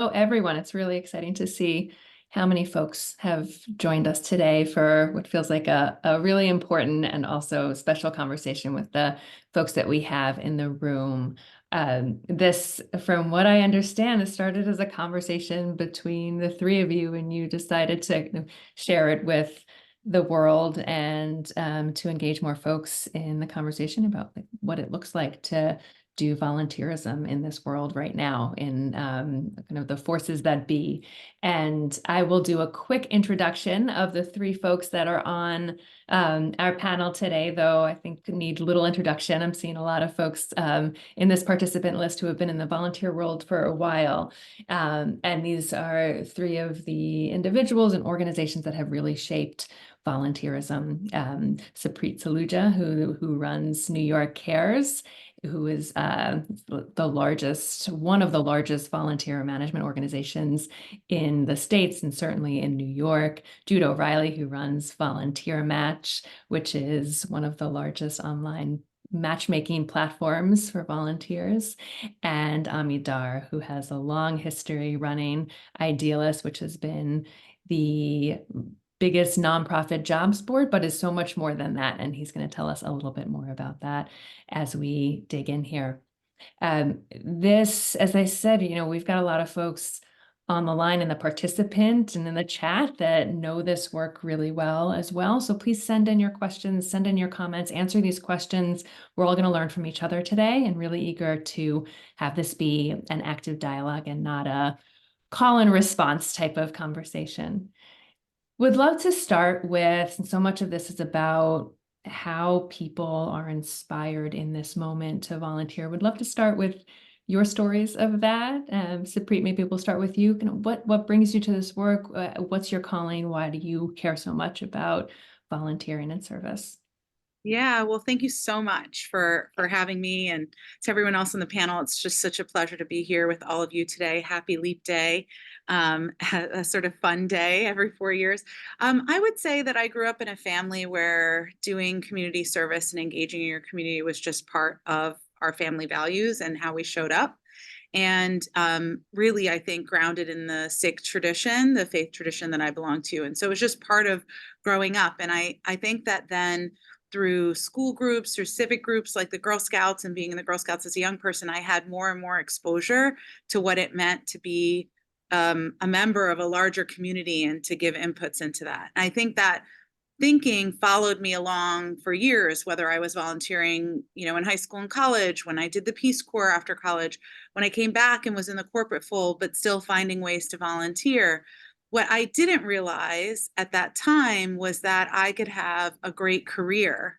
everyone. It's really exciting to see how many folks have joined us today for what feels like a really important and also special conversation with the folks that we have in the room. This, from what I understand, it started as a conversation between the three of you, and you decided to share it with the world and to engage more folks in the conversation about what it looks like to do volunteerism in this world right now, in kind of the forces that be. And I will do a quick introduction of the three folks that are on our panel today, though I think need little introduction. I'm seeing a lot of folks in this participant list who have been in the volunteer world for a while. And these are three of the individuals and organizations that have really shaped volunteerism. Sapreet Saluja, who runs New York Cares, who is one of the largest volunteer management organizations in the States and certainly in New York. Jude O'Reilly, who runs Volunteer Match, which is one of the largest online matchmaking platforms for volunteers, and Ami Dar, who has a long history running Idealist, which has been the biggest nonprofit jobs board, but is so much more than that. And he's going to tell us a little bit more about that as we dig in here. This, as I said, we've got a lot of folks on the line in the participant and in the chat that know this work really well as well. So please send in your questions, send in your comments, answer these questions. We're all going to learn from each other today, and really eager to have this be an active dialogue and not a call and response type of conversation. Would love to start with, and so much of this is about how people are inspired in this moment to volunteer. Would love to start with your stories of that. Sapreet, maybe we'll start with you. What brings you to this work? What's your calling? Why do you care so much about volunteering and service? Yeah, well, thank you so much for having me, and to everyone else on the panel. It's just such a pleasure to be here with all of you today. Happy Leap Day, a sort of fun day every 4 years. I would say that I grew up in a family where doing community service and engaging in your community was just part of our family values and how we showed up. And really, I think grounded in the Sikh tradition, the faith tradition that I belong to. And so it was just part of growing up. And I think that then through school groups, through civic groups like the Girl Scouts, and being in the Girl Scouts as a young person, I had more and more exposure to what it meant to be a member of a larger community and to give inputs into that. And I think that thinking followed me along for years, whether I was volunteering, in high school and college, when I did the Peace Corps after college, when I came back and was in the corporate fold, but still finding ways to volunteer. What I didn't realize at that time was that I could have a great career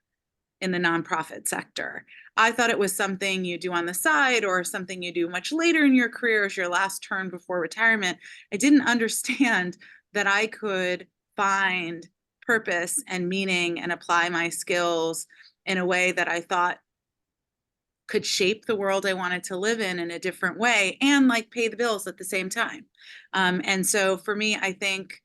in the nonprofit sector. I thought it was something you do on the side or something you do much later in your career as your last turn before retirement. I didn't understand that I could find purpose and meaning and apply my skills in a way that I thought could shape the world I wanted to live in a different way, and like pay the bills at the same time. And so for me, I think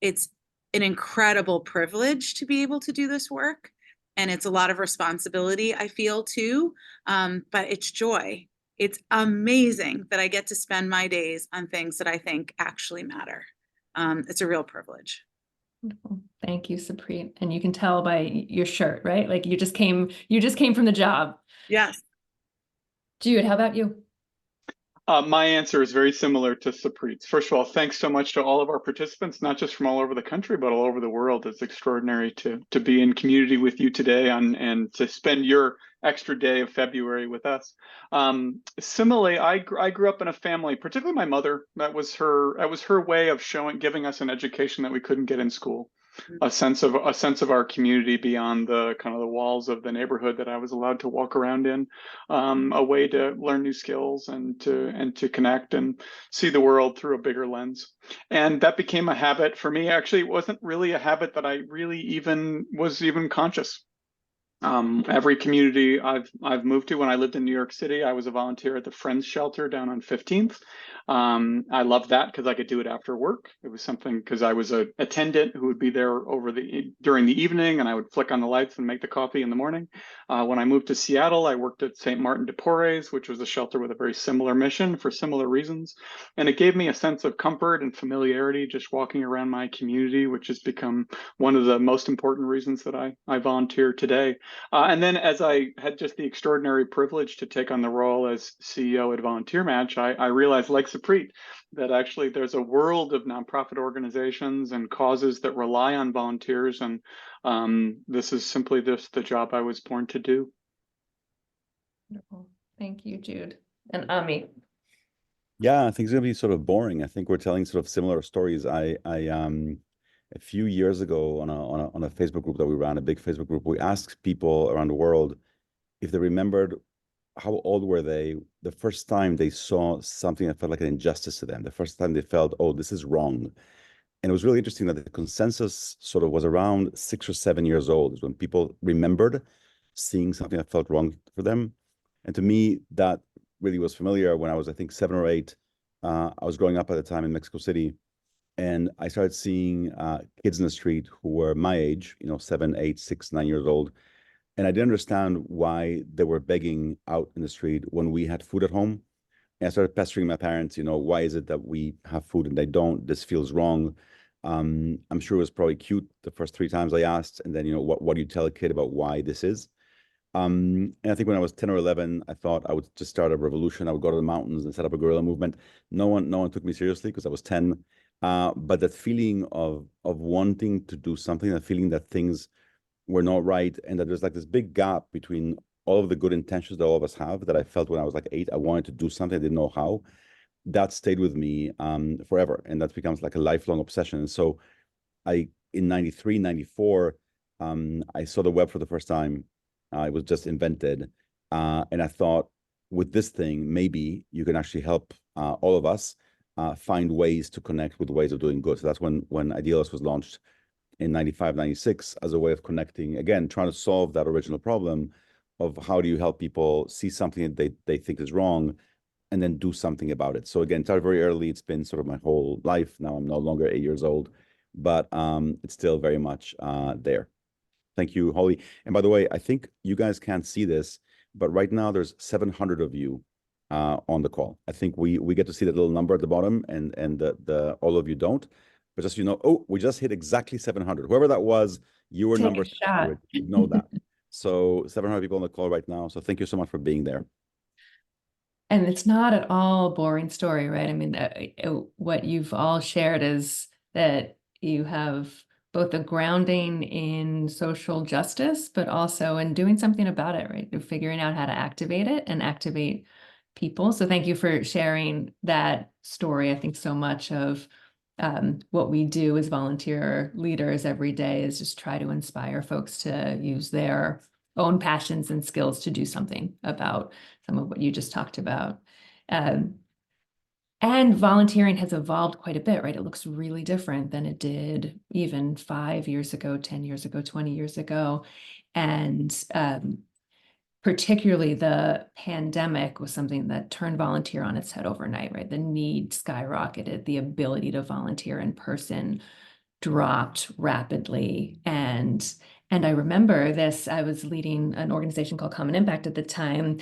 it's an incredible privilege to be able to do this work. And it's a lot of responsibility, I feel too, but it's joy. It's amazing that I get to spend my days on things that I think actually matter. It's a real privilege. Thank you, Sapreet. And you can tell by your shirt, right? Like you just came from the job. Yes. Jude, how about you? My answer is very similar to Sapreet's. First of all, thanks so much to all of our participants, not just from all over the country, but all over the world. It's extraordinary to be in community with you today and to spend your extra day of February with us. Similarly, I grew up in a family, particularly my mother. That was her way of giving us an education that we couldn't get in school. A sense of our community beyond the kind of the walls of the neighborhood that I was allowed to walk around in, a way to learn new skills and to connect and see the world through a bigger lens. And that became a habit for me. Actually, it wasn't really a habit that I really was even conscious. Every community I've moved to. When I lived in New York City, I was a volunteer at the Friends Shelter down on 15th. I loved that because I could do it after work. It was something because I was a attendant who would be there during the evening, and I would flick on the lights and make the coffee in the morning. When I moved to Seattle, I worked at St. Martin de Porres, which was a shelter with a very similar mission for similar reasons, and it gave me a sense of comfort and familiarity just walking around my community, which has become one of the most important reasons that I volunteer today. And then as I had just the extraordinary privilege to take on the role as CEO at Volunteer Match, I realized, like Sapreet, that actually there's a world of nonprofit organizations and causes that rely on volunteers. And this is simply just the job I was born to do. Wonderful. Thank you, Jude. And Ami. Yeah, I think it's gonna be sort of boring. I think we're telling sort of similar stories. A few years ago on a Facebook group that we ran, a big Facebook group, we asked people around the world if they remembered how old were they the first time they saw something that felt like an injustice to them, the first time they felt, oh, this is wrong. And it was really interesting that the consensus sort of was around 6 or 7 years old, is when people remembered seeing something that felt wrong for them. And to me, that really was familiar when I was, I think, 7 or 8. I was growing up at the time in Mexico City, and I started seeing kids in the street who were my age, 7, 8, 6, 9 years old. And I didn't understand why they were begging out in the street when we had food at home. And I started pestering my parents, why is it that we have food and they don't? This feels wrong. I'm sure it was probably cute the first 3 times I asked. And then, what do you tell a kid about why this is? And I think when I was 10 or 11, I thought I would just start a revolution. I would go to the mountains and set up a guerrilla movement. No one took me seriously because I was 10. But that feeling of wanting to do something, that feeling that things were not right, and that there's like this big gap between all of the good intentions that all of us have, that I felt when I was like 8, I wanted to do something, I didn't know how. That stayed with me forever, and that becomes like a lifelong obsession. And so in 93, 94, I saw the web for the first time. It was just invented. And I thought, with this thing, maybe you can actually help all of us find ways to connect with ways of doing good. So that's when Idealist was launched in 95, 96, as a way of connecting, again, trying to solve that original problem of how do you help people see something that they think is wrong and then do something about it. So again, it started very early. It's been sort of my whole life. Now I'm no longer 8 years old, but it's still very much there. Thank you, Holly. And by the way, I think you guys can't see this, but right now there's 700 of you on the call. I think we get to see that little number at the bottom, and the all of you don't. But just we just hit exactly 700. Whoever that was, you were number 700. You know that. So 700 people on the call right now. So thank you so much for being there. And it's not at all a boring story, right? I mean, what you've all shared is that you have both a grounding in social justice, but also in doing something about it, right? You're figuring out how to activate it and activate people. So thank you for sharing that story. I think so much of what we do as volunteer leaders every day is just try to inspire folks to use their own passions and skills to do something about some of what you just talked about. And volunteering has evolved quite a bit, right? It looks really different than it did even 5 years ago, 10 years ago, 20 years ago. And particularly the pandemic was something that turned volunteer on its head overnight, right? The need skyrocketed, the ability to volunteer in person dropped rapidly. And I remember this, I was leading an organization called Common Impact at the time.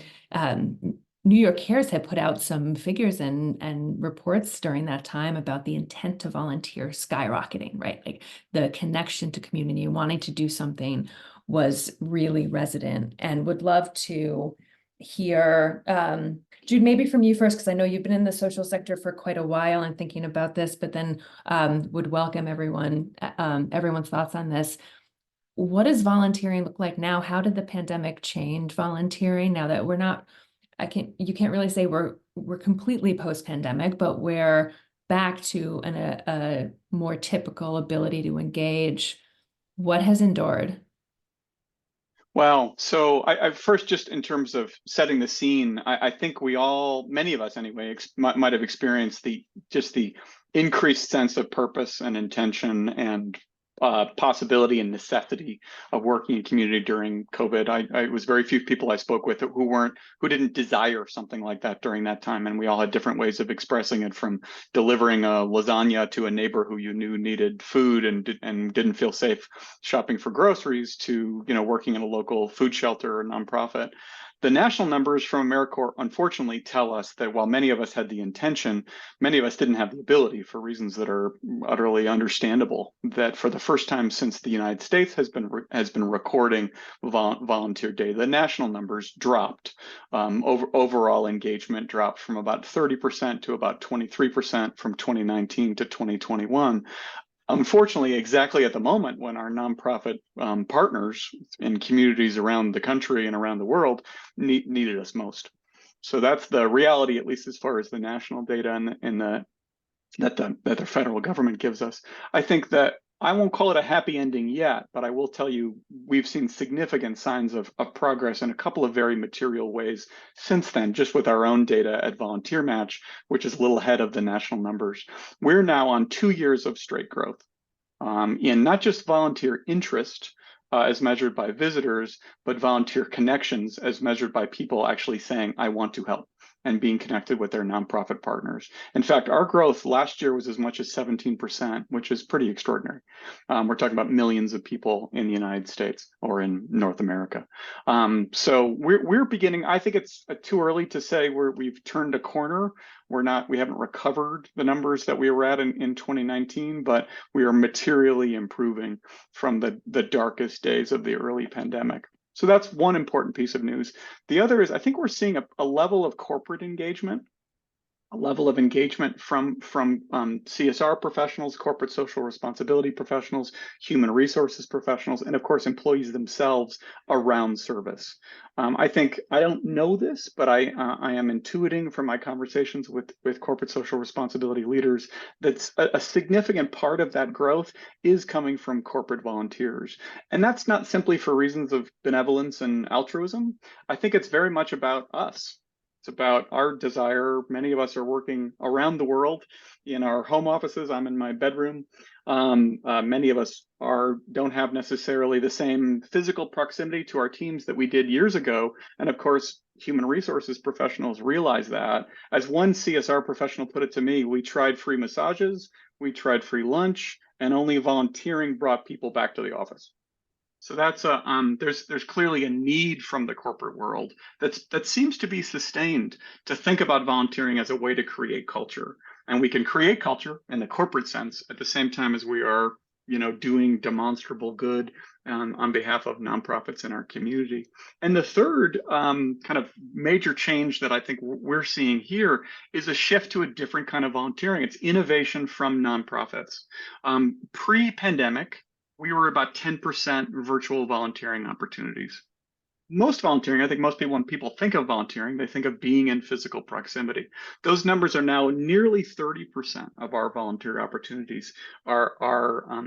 New York Cares had put out some figures and reports during that time about the intent to volunteer skyrocketing, right? Like the connection to community, wanting to do something was really resident, and would love to hear, Jude, maybe from you first, because I know you've been in the social sector for quite a while and thinking about this, but then would welcome everyone's thoughts on this. What does volunteering look like now? How did the pandemic change volunteering now that we're not, you can't really say we're completely post-pandemic, but we're back to a more typical ability to engage. What has endured? Well, so I first, just in terms of setting the scene, I think we all, many of us anyway, might have experienced the increased sense of purpose and intention and possibility and necessity of working in community during COVID. I was very few people I spoke with who didn't desire something like that during that time, and we all had different ways of expressing it, from delivering a lasagna to a neighbor who you knew needed food and didn't feel safe shopping for groceries, to working in a local food shelter or nonprofit. The national numbers from AmeriCorps unfortunately tell us that while many of us had the intention, many of us didn't have the ability, for reasons that are utterly understandable. That for the first time since the United States has been recording volunteer data, the national numbers dropped. Overall engagement dropped from about 30% to about 23% from 2019 to 2021. Unfortunately, exactly at the moment when our nonprofit partners in communities around the country and around the world needed us most. So that's the reality, at least as far as the national data that the federal government gives us. I think that I won't call it a happy ending yet, but I will tell you we've seen significant signs of progress in a couple of very material ways since then, just with our own data at Volunteer Match, which is a little ahead of the national numbers. We're now on 2 years of straight growth in not just volunteer interest as measured by visitors, but volunteer connections as measured by people actually saying, I want to help, and being connected with their nonprofit partners. In fact, our growth last year was as much as 17%, which is pretty extraordinary. We're talking about millions of people in the United States or in North America. So we're beginning. I think it's too early to say we've turned a corner. We haven't recovered the numbers that we were at in 2019, but we are materially improving from the darkest days of the early pandemic. So that's one important piece of news. The other is, I think we're seeing a level of corporate engagement, a level of engagement from CSR professionals, corporate social responsibility professionals, human resources professionals, and of course, employees themselves around service. I think, I don't know this, but I am intuiting from my conversations with corporate social responsibility leaders that a significant part of that growth is coming from corporate volunteers. And that's not simply for reasons of benevolence and altruism. I think it's very much about us. It's about our desire. Many of us are working around the world in our home offices. I'm in my bedroom. Many of us don't have necessarily the same physical proximity to our teams that we did years ago. And of course, human resources professionals realize that. As one CSR professional put it to me, we tried free massages, we tried free lunch, and only volunteering brought people back to the office. So that's there's clearly a need from the corporate world that seems to be sustained to think about volunteering as a way to create culture. And we can create culture in the corporate sense at the same time as we are, doing demonstrable good on behalf of nonprofits in our community. And the third kind of major change that I think we're seeing here is a shift to a different kind of volunteering. It's innovation from nonprofits. Pre-pandemic, we were about 10% virtual volunteering opportunities. Most volunteering, I think most people, when people think of volunteering, they think of being in physical proximity. Those numbers are now nearly 30% of our volunteer opportunities are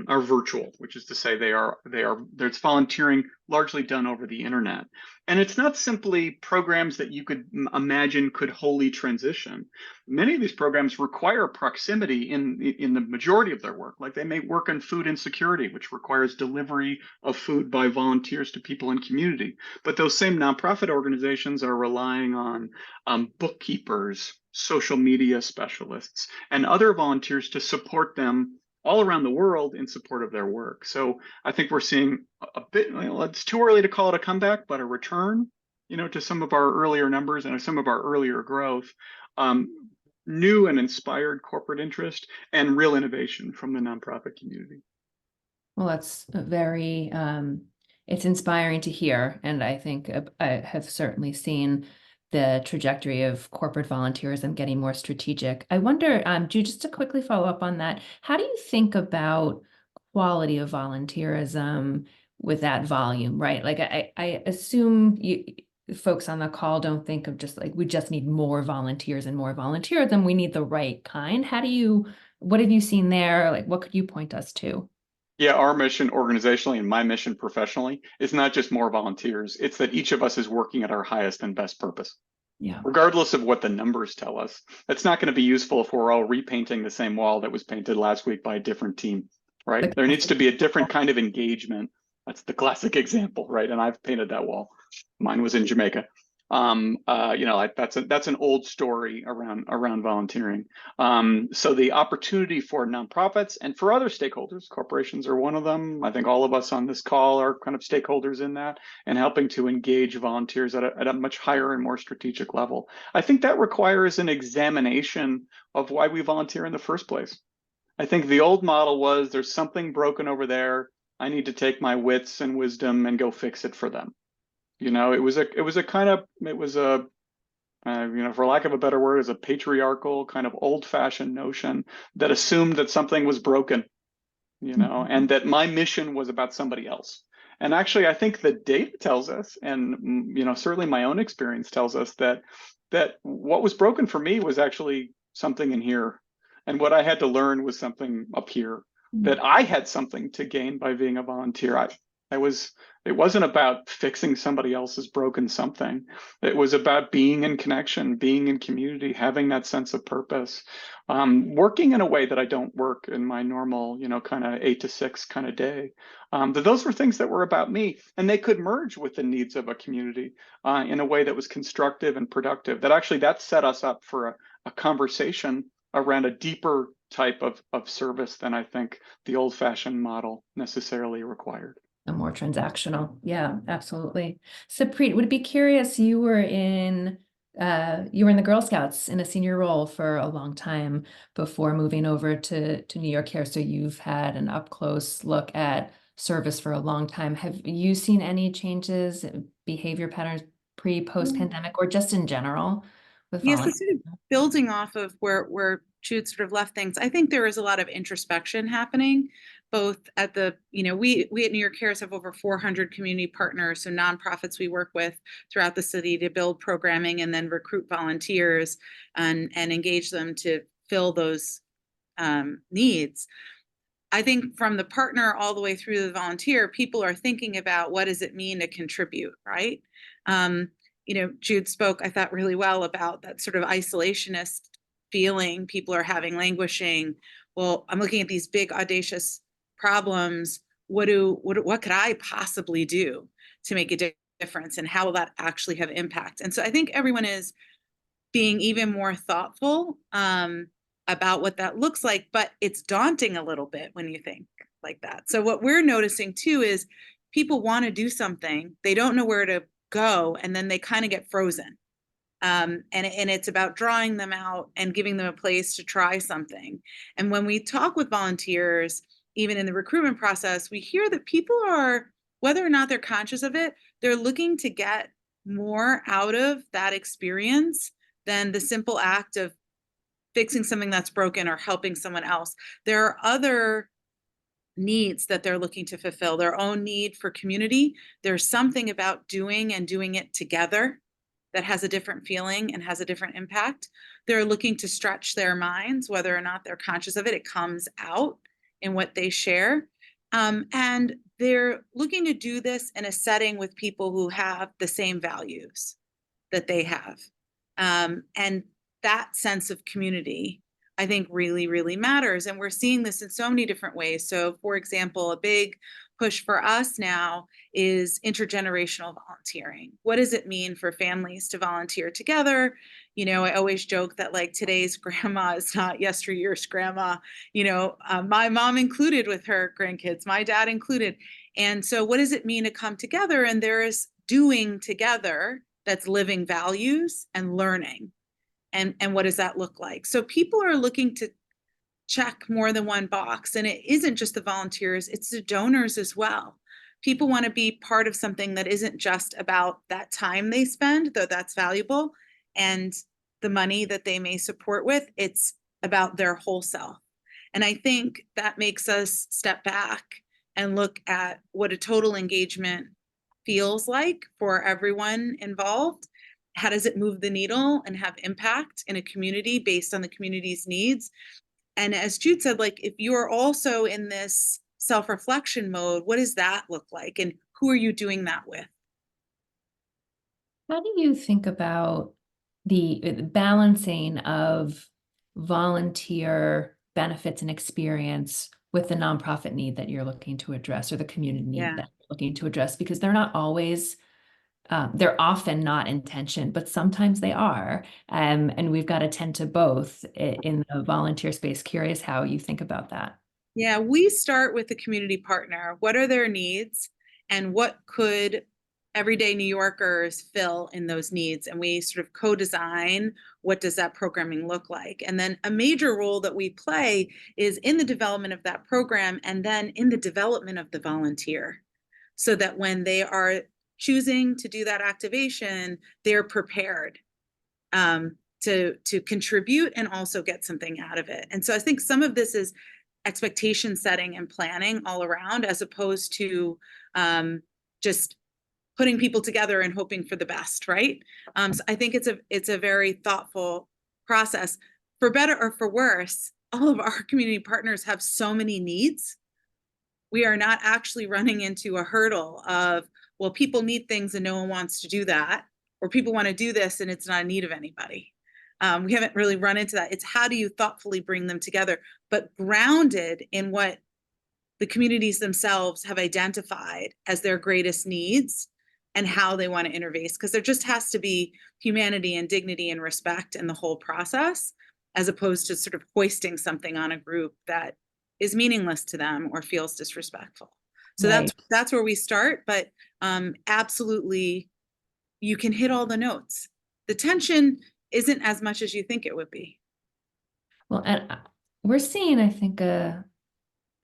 virtual, which is to say there's volunteering largely done over the internet. And it's not simply programs that you could imagine could wholly transition. Many of these programs require proximity in the majority of their work. Like they may work in food insecurity, which requires delivery of food by volunteers to people in community. But those same nonprofit organizations are relying on bookkeepers, social media specialists, and other volunteers to support them all around the world in support of their work. So I think we're seeing a bit, it's too early to call it a comeback, but a return, to some of our earlier numbers and some of our earlier growth, new and inspired corporate interest, and real innovation from the nonprofit community. Well, that's very, it's inspiring to hear. And I think I have certainly seen the trajectory of corporate volunteerism getting more strategic. I wonder, Ju, just to quickly follow up on that, how do you think about quality of volunteerism with that volume, right? Like I assume folks on the call don't think of just like, we just need more volunteers and more volunteerism. We need the right kind. What have you seen there? Like, what could you point us to? Yeah, our mission organizationally and my mission professionally is not just more volunteers. It's that each of us is working at our highest and best purpose. Yeah. Regardless of what the numbers tell us, it's not going to be useful if we're all repainting the same wall that was painted last week by a different team. right? There needs to be a different kind of engagement. That's the classic example, right? And I've painted that wall. Mine was in Jamaica. Like that's an old story around volunteering. So the opportunity for nonprofits and for other stakeholders, corporations are one of them. I think all of us on this call are kind of stakeholders in that, and helping to engage volunteers at a much higher and more strategic level. I think that requires an examination of why we volunteer in the first place. I think the old model was there's something broken over there. I need to take my wits and wisdom and go fix it for them. It was for lack of a better word, is a patriarchal kind of old-fashioned notion that assumed that something was broken, and that my mission was about somebody else. And actually, I think the data tells us, and certainly my own experience tells us that what was broken for me was actually something in here, and what I had to learn was something up here. That I had something to gain by being a volunteer. It wasn't about fixing somebody else's broken something. It was about being in connection, being in community, having that sense of purpose, working in a way that I don't work in my normal, kind of 8 to 6 kind of day. But those were things that were about me, and they could merge with the needs of a community in a way that was constructive and productive. That set us up for a conversation around a deeper type of service than I think the old-fashioned model necessarily required. A more transactional. Yeah, absolutely. Sapreet, would be curious, you were in the Girl Scouts in a senior role for a long time before moving over to New York here. So you've had an up close look at service for a long time. Have you seen any changes, behavior patterns post pandemic, or just in general with Yes, volunteers? sort of building off of where Jude sort of left things, I think there is a lot of introspection happening, both at the, we at New York Cares have over 400 community partners, so nonprofits we work with throughout the city to build programming and then recruit volunteers and engage them to fill those needs. I think from the partner all the way through the volunteer, people are thinking about what does it mean to contribute, right? Jude spoke, I thought, really well about that sort of isolationist feeling people are having, languishing. Well, I'm looking at these big, audacious problems. What could I possibly do to make a difference, and how will that actually have impact? And so I think everyone is being even more thoughtful about what that looks like, but it's daunting a little bit when you think like that. So what we're noticing too is people want to do something, they don't know where to go, and then they kind of get frozen. And it's about drawing them out and giving them a place to try something. And when we talk with volunteers, even in the recruitment process, we hear that people are, whether or not they're conscious of it, they're looking to get more out of that experience than the simple act of fixing something that's broken or helping someone else. There are other needs that they're looking to fulfill, their own need for community. There's something about doing it together that has a different feeling and has a different impact. They're looking to stretch their minds, whether or not they're conscious of it. It comes out in what they share. And they're looking to do this in a setting with people who have the same values that they have. And that sense of community, I think, really, really matters. And we're seeing this in so many different ways. So, for example, a big push for us now is intergenerational volunteering. What does it mean for families to volunteer together? I always joke that today's grandma is not yesteryear's grandma, my mom included with her grandkids, my dad included. And so what does it mean to come together? And there is doing together that's living values and learning. And what does that look like? So people are looking to check more than one box. And it isn't just the volunteers, it's the donors as well. People want to be part of something that isn't just about that time they spend, though that's valuable, and the money that they may support with. It's about their whole self. And I think that makes us step back and look at what a total engagement feels like for everyone involved. How does it move the needle and have impact in a community based on the community's needs? And as Jude said, if you're also in this self-reflection mode, what does that look like? And who are you doing that with? How do you think about the balancing of volunteer benefits and experience with the nonprofit need that you're looking to address, or the community need Yeah. that you're looking to address, because they're not always, they're often not in tension, but sometimes they are. And we've got to tend to both in the volunteer space. Curious how you think about that. Yeah, we start with the community partner. What are their needs, and what could everyday New Yorkers fill in those needs? And we sort of co-design, what does that programming look like? And then a major role that we play is in the development of that program, and then in the development of the volunteer, so that when they are choosing to do that activation, they're prepared to contribute and also get something out of it. And so I think some of this is expectation setting and planning all around, as opposed to just putting people together and hoping for the best, right? So I think it's a very thoughtful process. For better or for worse, all of our community partners have so many needs. We are not actually running into a hurdle of, well, people need things and no one wants to do that, or people want to do this and it's not a need of anybody. We haven't really run into that. It's how do you thoughtfully bring them together, but grounded in what the communities themselves have identified as their greatest needs and how they want to interface. Because there just has to be humanity and dignity and respect in the whole process, as opposed to sort of hoisting something on a group that is meaningless to them or feels disrespectful. So Right. that's where we start. But absolutely, you can hit all the notes. The tension isn't as much as you think it would be. Well, and we're seeing, I think, a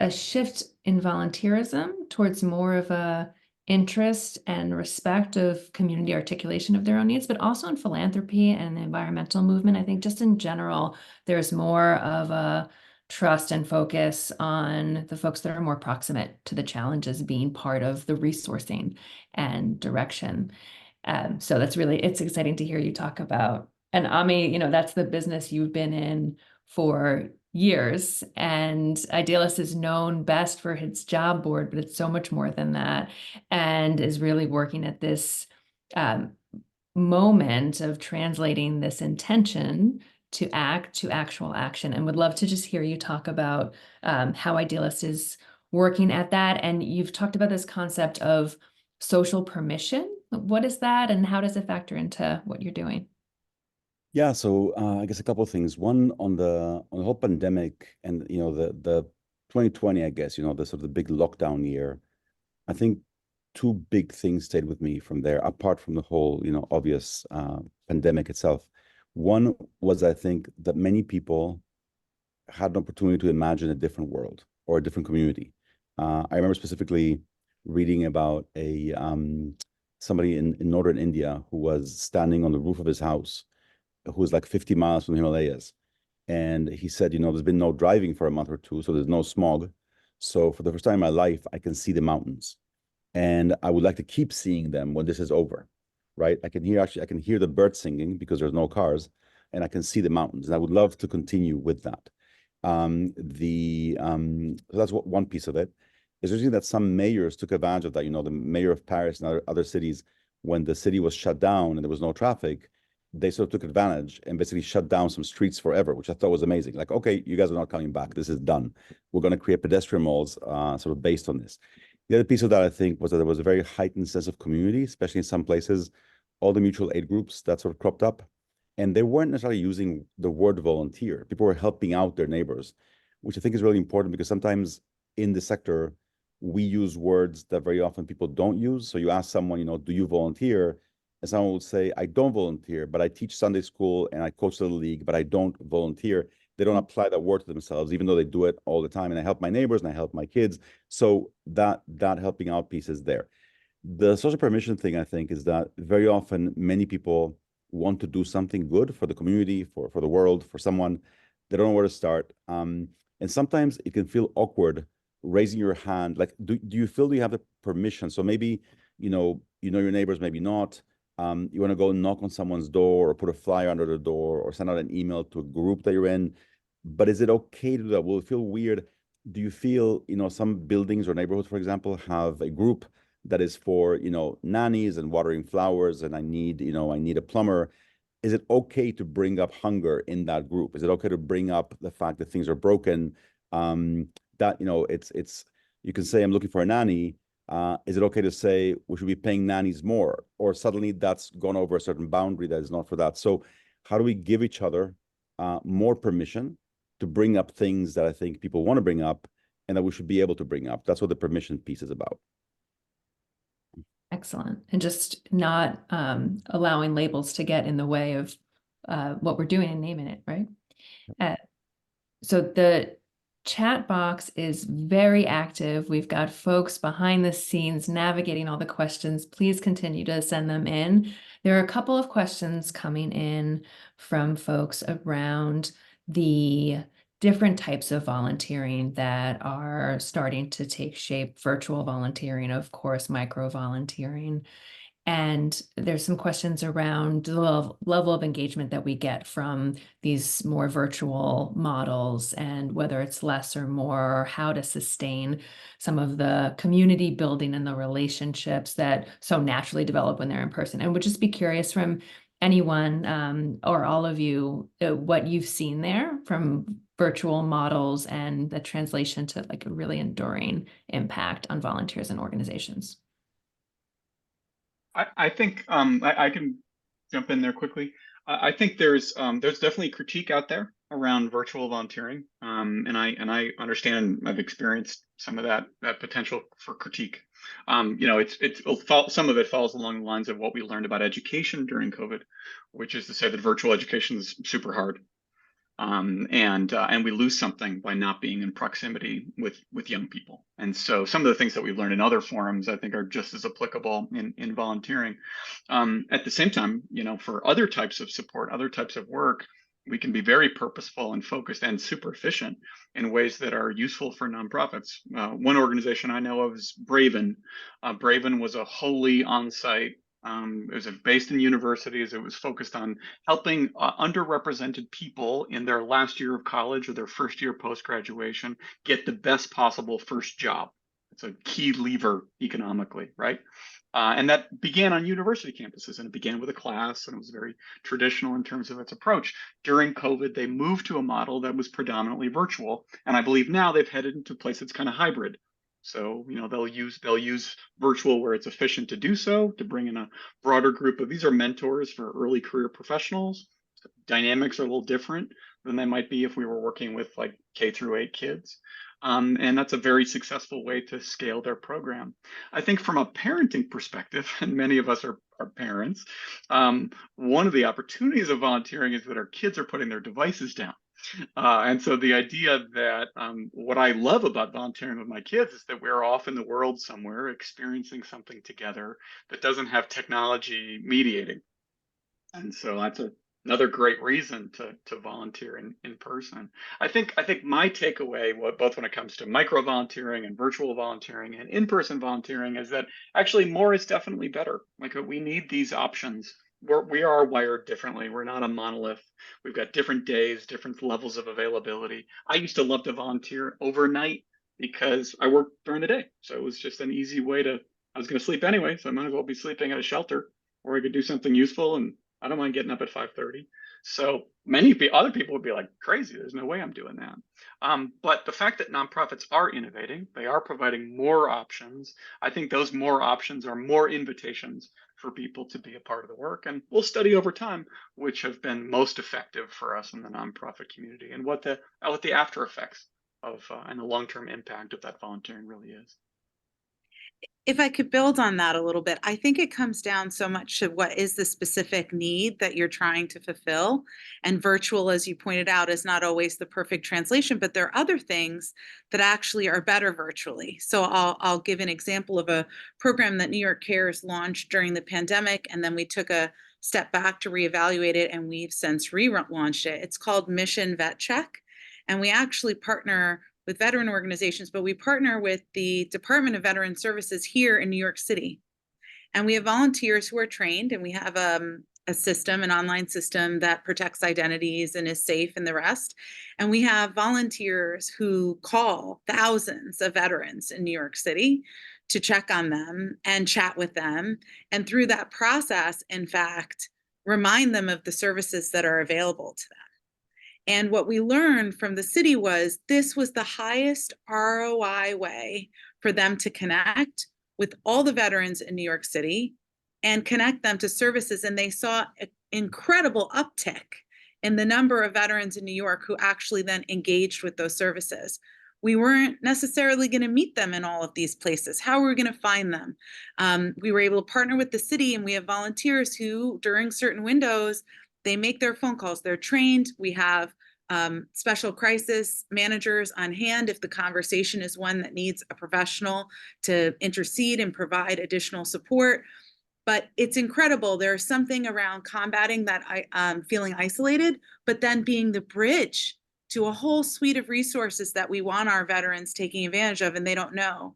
shift in volunteerism towards more of a interest and respect of community articulation of their own needs, but also in philanthropy and the environmental movement. I think just in general, there's more of a trust and focus on the folks that are more proximate to the challenges being part of the resourcing and direction. So it's exciting to hear you talk about. And Ami, that's the business you've been in for years, and Idealist is known best for its job board, but it's so much more than that, and is really working at this moment of translating this intention to actual action. And would love to just hear you talk about how Idealist is working at that. And you've talked about this concept of social permission. What is that, and how does it factor into what you're doing? Yeah, so I guess a couple of things. One, on the whole pandemic and the 2020, I guess, the sort of the big lockdown year. I think two big things stayed with me from there, apart from the whole obvious pandemic itself. One was, I think, that many people had an opportunity to imagine a different world or a different community. I remember specifically reading about somebody in northern India who was standing on the roof of his house, who was like 50 miles from the Himalayas. And he said, there's been no driving for a month or two, so there's no smog. So for the first time in my life, I can see the mountains. And I would like to keep seeing them when this is over, right? I can hear the birds singing because there's no cars, and I can see the mountains. And I would love to continue with that. So that's one piece of it. It's interesting that some mayors took advantage of that. The mayor of Paris and other cities, when the city was shut down and there was no traffic, they sort of took advantage and basically shut down some streets forever, which I thought was amazing. Like, okay, you guys are not coming back. This is done. We're going to create pedestrian malls sort of based on this. The other piece of that, I think, was that there was a very heightened sense of community, especially in some places, all the mutual aid groups that sort of cropped up. And they weren't necessarily using the word volunteer. People were helping out their neighbors, which I think is really important, because sometimes in the sector, we use words that very often people don't use. So you ask someone, do you volunteer? And someone would say, I don't volunteer, but I teach Sunday school and I coach the league, but I don't volunteer. They don't apply that word to themselves, even though they do it all the time. And I help my neighbors and I help my kids. So that helping out piece is there. The social permission thing, I think, is that very often many people want to do something good for the community, for the world, for someone. They don't know where to start. And sometimes it can feel awkward raising your hand. Like, do you feel you have the permission? So maybe, you know your neighbors, maybe not. You want to go knock on someone's door or put a flyer under the door or send out an email to a group that you're in. But is it okay to do that? Will it feel weird? Do you feel, some buildings or neighborhoods, for example, have a group that is for, nannies and watering flowers, and I need a plumber. Is it okay to bring up hunger in that group? Is it okay to bring up the fact that things are broken? that, you can say, I'm looking for a nanny. Is it okay to say we should be paying nannies more? Or suddenly that's gone over a certain boundary that is not for that. So how do we give each other more permission to bring up things that I think people want to bring up and that we should be able to bring up? That's what the permission piece is about. Excellent. And just not allowing labels to get in the way of what we're doing and naming it, right? So the chat box is very active. We've got folks behind the scenes navigating all the questions. Please continue to send them in. There are a couple of questions coming in from folks around the different types of volunteering that are starting to take shape: virtual volunteering, of course, micro volunteering. And there's some questions around the level of engagement that we get from these more virtual models, and whether it's less or more, or how to sustain some of the community building and the relationships that so naturally develop when they're in person. And would just be curious from anyone or all of you, what you've seen there from virtual models and the translation to like a really enduring impact on volunteers and organizations. I think I can jump in there quickly. I think there's definitely critique out there around virtual volunteering, and I understand, I've experienced some of that potential for critique. Some of it falls along the lines of what we learned about education during COVID, which is to say that virtual education is super hard. And we lose something by not being in proximity with young people. And so some of the things that we've learned in other forums, I think, are just as applicable in volunteering. At the same time, for other types of support, other types of work, we can be very purposeful and focused and super efficient in ways that are useful for nonprofits. One organization I know of is Braven. Braven was a wholly on-site. It was based in universities. It was focused on helping underrepresented people in their last year of college or their first year post-graduation get the best possible first job. It's a key lever economically, right? And that began on university campuses, and it began with a class, and it was very traditional in terms of its approach. During COVID, they moved to a model that was predominantly virtual, and I believe now they've headed into a place that's kind of hybrid. So, they'll use virtual where it's efficient to do so, to bring in a broader group of, these are mentors for early career professionals. Dynamics are a little different than they might be if we were working with like K-8 kids. And that's a very successful way to scale their program. I think from a parenting perspective, and many of us are parents, one of the opportunities of volunteering is that our kids are putting their devices down. And so the idea that what I love about volunteering with my kids is that we're off in the world somewhere experiencing something together that doesn't have technology mediating. And so that's another great reason to volunteer in person. I think my takeaway, both when it comes to micro volunteering and virtual volunteering and in-person volunteering, is that actually more is definitely better. Like, we need these options. We are wired differently. We're not a monolith. We've got different days, different levels of availability. I used to love to volunteer overnight because I worked during the day. So it was just an easy way I was going to sleep anyway, so I might as well be sleeping at a shelter, or I could do something useful, and I don't mind getting up at 5:30. So many other people would be like, crazy, there's no way I'm doing that. But the fact that nonprofits are innovating, they are providing more options. I think those more options are more invitations for people to be a part of the work. And we'll study over time which have been most effective for us in the nonprofit community, and what the after effects of and the long-term impact of that volunteering really is. If I could build on that a little bit, I think it comes down so much to what is the specific need that you're trying to fulfill. And virtual, as you pointed out, is not always the perfect translation, but there are other things that actually are better virtually. So I'll give an example of a program that New York Cares launched during the pandemic, and then we took a step back to reevaluate it, and we've since relaunched it. It's called Mission Vet Check. And we actually partner with veteran organizations, but we partner with the Department of Veteran Services here in New York City. And we have volunteers who are trained, and we have a system, an online system that protects identities and is safe and the rest. And we have volunteers who call thousands of veterans in New York City to check on them and chat with them. And through that process, in fact, remind them of the services that are available to them. And what we learned from the city was this was the highest ROI way for them to connect with all the veterans in New York City and connect them to services. And they saw an incredible uptick in the number of veterans in New York who actually then engaged with those services. We weren't necessarily going to meet them in all of these places. How were we going to find them? We were able to partner with the city, and we have volunteers who, during certain windows, they make their phone calls. They're trained. We have special crisis managers on hand if the conversation is one that needs a professional to intercede and provide additional support. But it's incredible. There's something around combating that feeling isolated, but then being the bridge to a whole suite of resources that we want our veterans taking advantage of, and they don't know.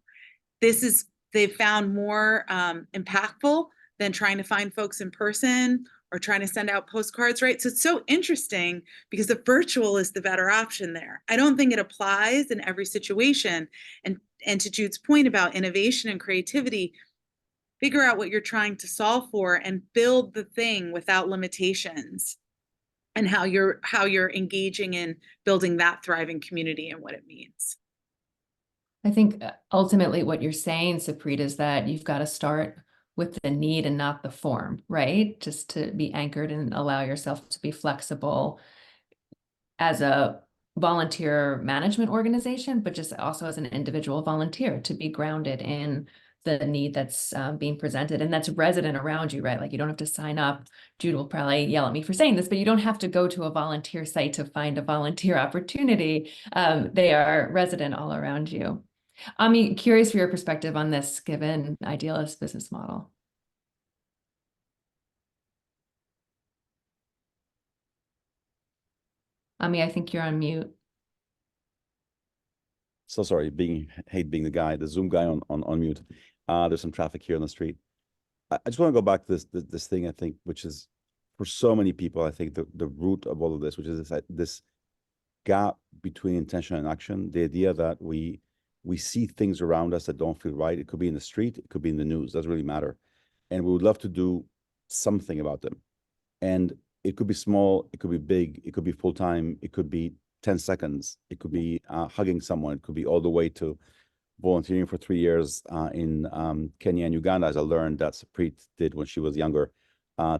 They've found more impactful than trying to find folks in person or trying to send out postcards, right? So it's so interesting because the virtual is the better option there. I don't think it applies in every situation. And to Jude's point about innovation and creativity, figure out what you're trying to solve for and build the thing without limitations, and how you're engaging in building that thriving community and what it means. I think ultimately what you're saying, Sapreet, is that you've got to start with the need and not the form, right? Just to be anchored and allow yourself to be flexible as a volunteer management organization, but just also as an individual volunteer, to be grounded in the need that's being presented and that's resident around you, right? Like you don't have to sign up. Jude will probably yell at me for saying this, but you don't have to go to a volunteer site to find a volunteer opportunity. They are resident all around you. I'm curious for your perspective on this, given Idealist business model. Ami, I think you're on mute. So sorry, hate being the Zoom guy on mute. There's some traffic here on the street. I just want to go back to this thing, I think, which is for so many people, I think the root of all of this, which is this gap between intention and action, the idea that we see things around us that don't feel right. It could be in the street, it could be in the news, doesn't really matter. And we would love to do something about them. And it could be small, it could be big, it could be full-time, it could be 10 seconds, it could be hugging someone, it could be all the way to volunteering for 3 years in Kenya and Uganda, as I learned that Sapreet did when she was younger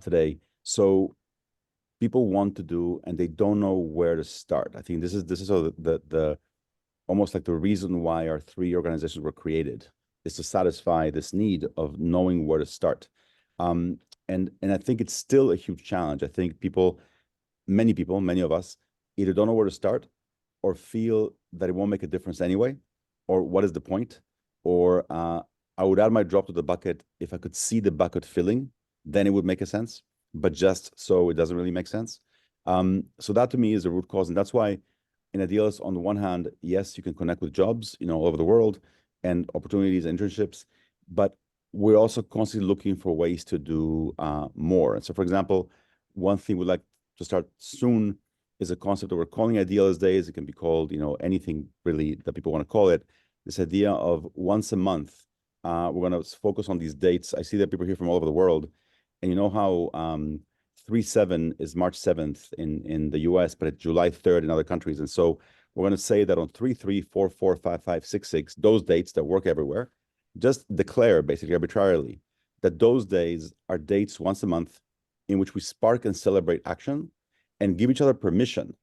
today. So people want to do, and they don't know where to start. I think this is the almost like the reason why our 3 organizations were created, is to satisfy this need of knowing where to start. And I think it's still a huge challenge. I think many of us either don't know where to start or feel that it won't make a difference anyway, or what is the point? Or I would add my drop to the bucket if I could see the bucket filling, then it would make a sense, but just so it doesn't really make sense. So that to me is the root cause. And that's why in Idealist, on the one hand, yes, you can connect with jobs, all over the world and opportunities, internships, but we're also constantly looking for ways to do more. And so, for example, one thing we'd like to start soon is a concept that we're calling Idealist Days. It can be called, anything really that people want to call it. This idea of once a month, we're going to focus on these dates. I see that people here from all over the world, and you know how 3/7 is March 7th in the US, but it's July 3rd in other countries. And so we're going to say that on 3, 3, 4, 4, 5, 5, 6, 6, those dates that work everywhere, just declare basically arbitrarily that those days are dates once a month in which we spark and celebrate action and give each other permission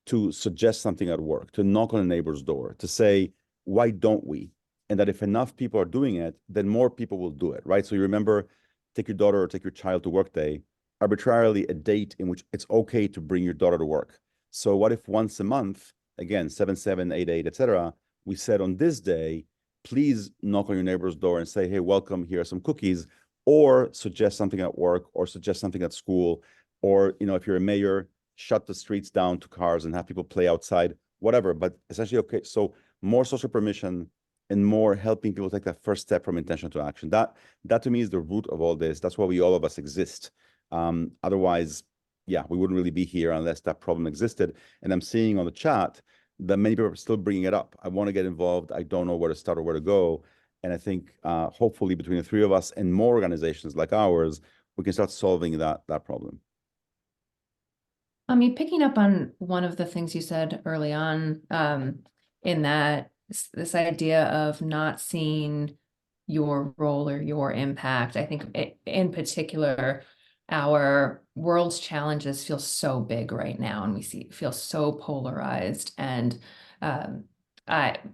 to suggest something at work, to knock on a neighbor's door, to say, why don't we? And that if enough people are doing it, then more people will do it, right? So you remember, take your daughter or take your child to work day, arbitrarily a date in which it's okay to bring your daughter to work. So what if once a month, again, 7/7, 8/8, etc., we said on this day, please knock on your neighbor's door and say, hey, welcome, here are some cookies, or suggest something at work, or suggest something at school, or, if you're a mayor, shut the streets down to cars and have people play outside, whatever. But essentially, okay, so more social permission and more helping people take that first step from intention to action. That to me is the root of all this. That's why all of us exist. Otherwise, yeah, we wouldn't really be here unless that problem existed. And I'm seeing on the chat that many people are still bringing it up. I want to get involved. I don't know where to start or where to go. And I think hopefully between the 3 of us and more organizations like ours, we can start solving that problem. I mean, picking up on one of the things you said early on, in that this idea of not seeing your role or your impact, I think in particular, our world's challenges feel so big right now, and we feel so polarized. And um,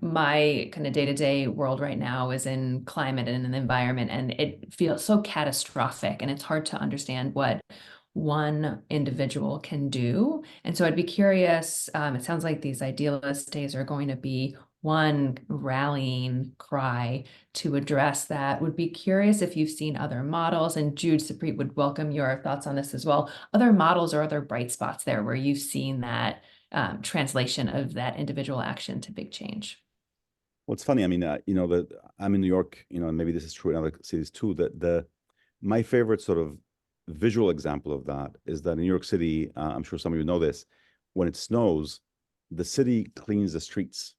my kind of day-to-day world right now is in climate and an environment, and it feels so catastrophic, and it's hard to understand what one individual can do. And so I'd be curious, it sounds like these idealist days are going to be one rallying cry to address that. Would be curious if you've seen other models, and Jude, Sapreet, would welcome your thoughts on this as well. Other models or other bright spots there where you've seen that translation of that individual action to big change. Well, it's funny. I mean, that I'm in New York, and maybe this is true in other cities too. That my favorite sort of visual example of that is that in New York City, I'm sure some of you know this, when it snows, the city cleans the streets,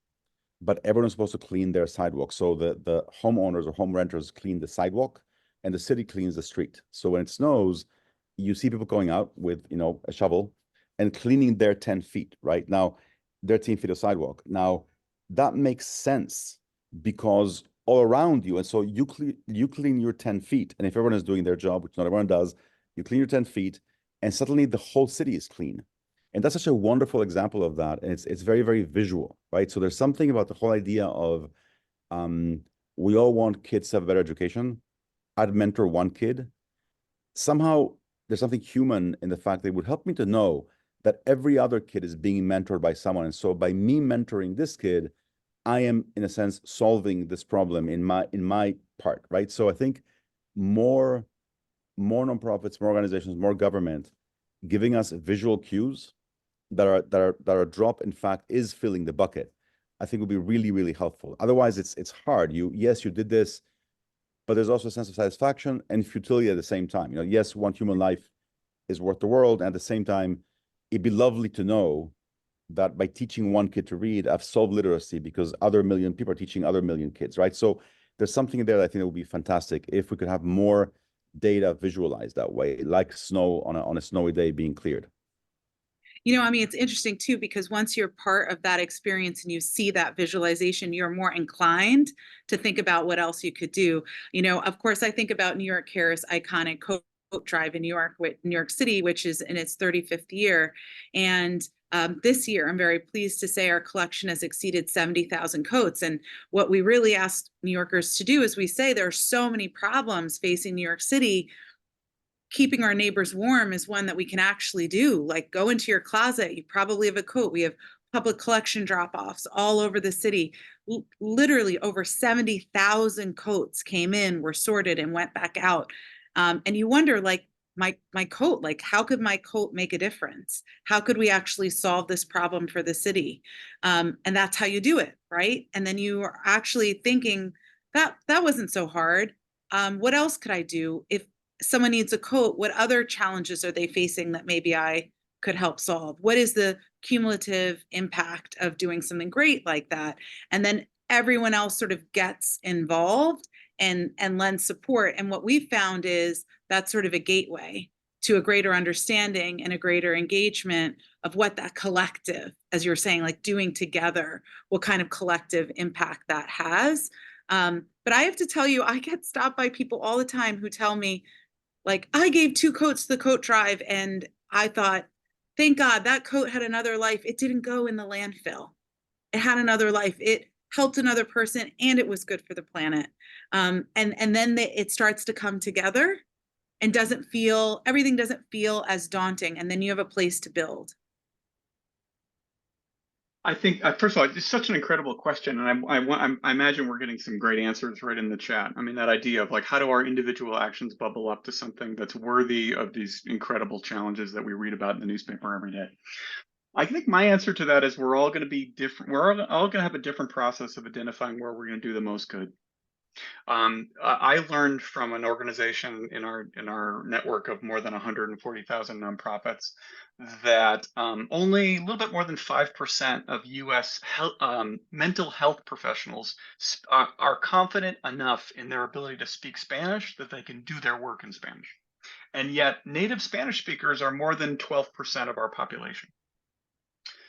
but everyone's supposed to clean their sidewalk. So the homeowners or home renters clean the sidewalk, and the city cleans the street. So when it snows, you see people going out with a shovel and cleaning their 10 feet, right? Now, their 10 feet of sidewalk. Now, that makes sense because all around you, and so you clean your 10 feet, and if everyone is doing their job, which not everyone does, you clean your 10 feet, and suddenly the whole city is clean. And that's such a wonderful example of that. And it's very, very visual, right? So there's something about the whole idea of we all want kids to have a better education. I'd mentor one kid. Somehow there's something human in the fact that it would help me to know that every other kid is being mentored by someone. And so by me mentoring this kid, I am, in a sense, solving this problem in my part, right? So I think more nonprofits, more organizations, more government giving us visual cues that are a drop, in fact, is filling the bucket, I think would be really, really helpful. Otherwise, it's hard. Yes, you did this, but there's also a sense of satisfaction and futility at the same time. Yes, one human life is worth the world, and at the same time, it'd be lovely to know that by teaching one kid to read, I've solved literacy because other million people are teaching other million kids, right? So there's something there that I think it would be fantastic if we could have more data visualized that way, like snow on a snowy day being cleared. I mean, it's interesting too, because once you're part of that experience and you see that visualization, you're more inclined to think about what else you could do. Of course, I think about New York Care's iconic coat drive in New York City, which is in its 35th year. And this year, I'm very pleased to say our collection has exceeded 70,000 coats. And what we really ask New Yorkers to do is we say there are so many problems facing New York City. Keeping our neighbors warm is one that we can actually do. Like, go into your closet, you probably have a coat. We have public collection drop-offs all over the city. Literally over 70,000 coats came in, were sorted, and went back out. And you wonder, like, my coat, like, how could my coat make a difference? How could we actually solve this problem for the city? And that's how you do it, right? And then you are actually thinking that wasn't so hard. What else could I do? If someone needs a coat, what other challenges are they facing that maybe I could help solve? What is the cumulative impact of doing something great like that? And then everyone else sort of gets involved and lends support. And what we've found is that's sort of a gateway to a greater understanding and a greater engagement of what that collective, as you're saying, like doing together, what kind of collective impact that has. But I have to tell you, I get stopped by people all the time who tell me, like, I gave 2 coats to the coat drive and I thought, thank God that coat had another life. It didn't go in the landfill. It had another life. It helped another person and it was good for the planet. And then it starts to come together and everything doesn't feel as daunting. And then you have a place to build. I think, first of all, it's such an incredible question, and I imagine we're getting some great answers right in the chat. I mean, that idea of like, how do our individual actions bubble up to something that's worthy of these incredible challenges that we read about in the newspaper every day? I think my answer to that is we're all going to be different. We're all going to have a different process of identifying where we're going to do the most good. I learned from an organization in our network of more than 140,000 nonprofits that only a little bit more than 5% of U.S. mental health professionals are confident enough in their ability to speak Spanish that they can do their work in Spanish. And yet native Spanish speakers are more than 12% of our population.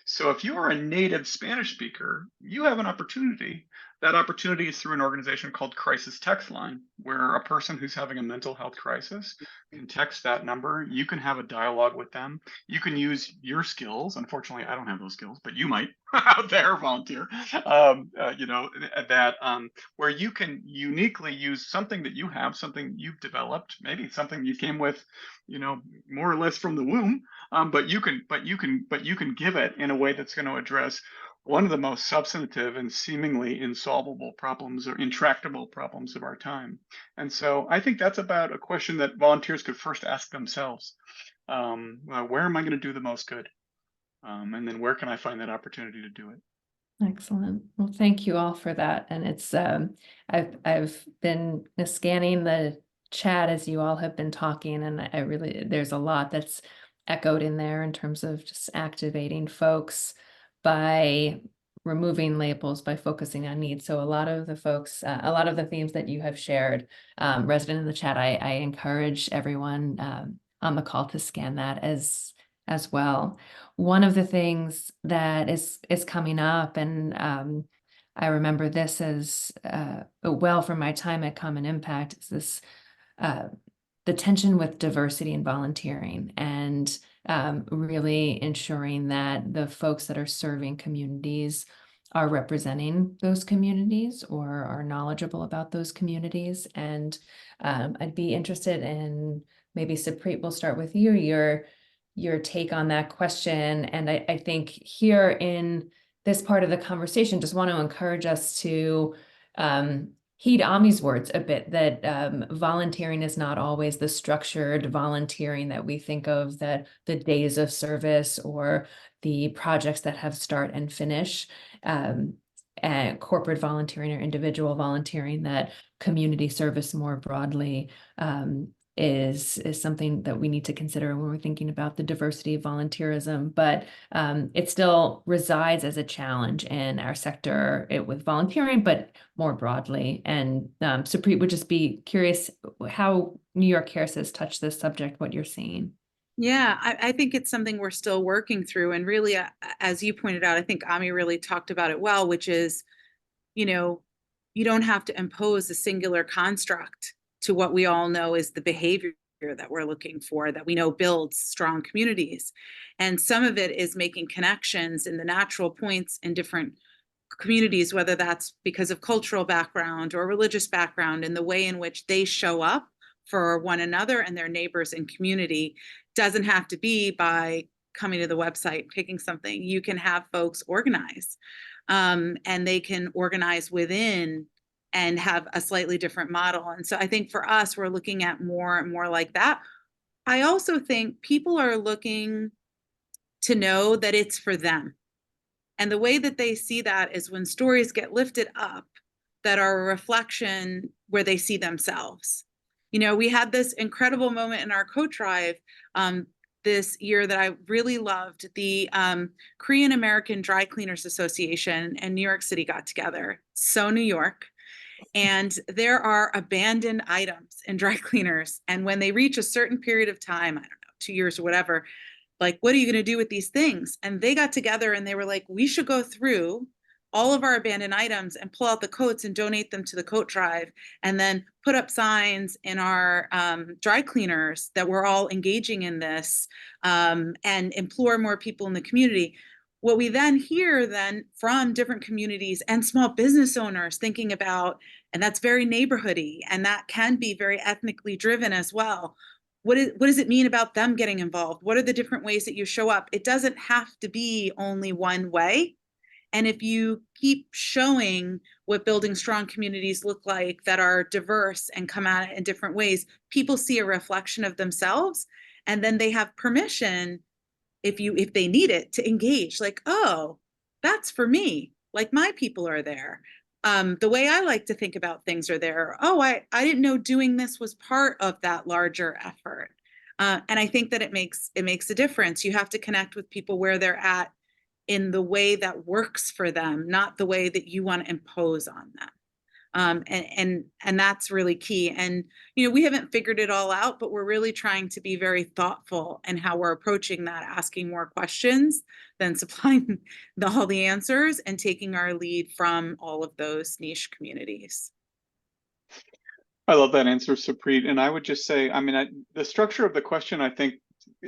So if you are a native Spanish speaker, you have an opportunity. That opportunity is through an organization called Crisis Text Line, where a person who's having a mental health crisis can text that number. You can have a dialogue with them. You can use your skills. Unfortunately, I don't have those skills, but you might out there, volunteer. Where you can uniquely use something that you have, something you've developed, maybe something you came with, more or less from the womb. But you can give it in a way that's going to address one of the most substantive and seemingly insolvable problems or intractable problems of our time. And so I think that's about a question that volunteers could first ask themselves. Where am I going to do the most good? And then where can I find that opportunity to do it? Excellent. Well, thank you all for that. And it's I've been scanning the chat as you all have been talking, and I really there's a lot that's echoed in there in terms of just activating folks by removing labels, by focusing on needs. So a lot of the folks, a lot of the themes that you have shared, resident in the chat, I encourage everyone on the call to scan that as well. One of the things that is coming up, and I remember this as well from my time at Common Impact, is this the tension with diversity and volunteering, and really ensuring that the folks that are serving communities are representing those communities or are knowledgeable about those communities. And I'd be interested in, maybe Sapreet, we'll start with you, your take on that question. And I think here in this part of the conversation, just want to encourage us to heed Ami's words a bit, that volunteering is not always the structured volunteering that we think of, that the days of service or the projects that have start and finish, and corporate volunteering or individual volunteering, that community service more broadly is something that we need to consider when we're thinking about the diversity of volunteerism. But it still resides as a challenge in our sector with volunteering, but more broadly. And Sapreet, would just be curious how New York Cares has touched this subject, what you're seeing. Yeah, I think it's something we're still working through. And really, as you pointed out, I think Ami really talked about it well, which is, you don't have to impose a singular construct to what we all know is the behavior that we're looking for, that we know builds strong communities. And some of it is making connections in the natural points in different communities, whether that's because of cultural background or religious background, and the way in which they show up for one another and their neighbors and community doesn't have to be by coming to the website, picking something. You can have folks organize, and they can organize within and have a slightly different model. And so I think for us, we're looking at more and more like that. I also think people are looking to know that it's for them. And the way that they see that is when stories get lifted up that are a reflection where they see themselves. We had this incredible moment in our coat drive this year that I really loved. The Korean American Dry Cleaners Association and New York City got together. So New York. And there are abandoned items in dry cleaners. And when they reach a certain period of time, I don't know, 2 years or whatever, like, what are you going to do with these things? And they got together and they were like, we should go through all of our abandoned items and pull out the coats and donate them to the coat drive, and then put up signs in our dry cleaners that we're all engaging in this, and implore more people in the community. What we then hear then from different communities and small business owners thinking about, and that's very neighborhoody, and that can be very ethnically driven as well. What does it mean about them getting involved? What are the different ways that you show up? It doesn't have to be only one way. And if you keep showing what building strong communities look like that are diverse and come at it in different ways, people see a reflection of themselves, and then they have permission, if they need it, to engage, like, oh, that's for me, like my people are there. The way I like to think about things are there. Oh, I didn't know doing this was part of that larger effort. And I think that it makes a difference. You have to connect with people where they're at in the way that works for them, not the way that you want to impose on them. And that's really key. And, you know, we haven't figured it all out, but we're really trying to be very thoughtful in how we're approaching that, asking more questions than supplying all the answers, and taking our lead from all of those niche communities. I love that answer, Sapreet. And I would just say, I mean, the structure of the question, I think,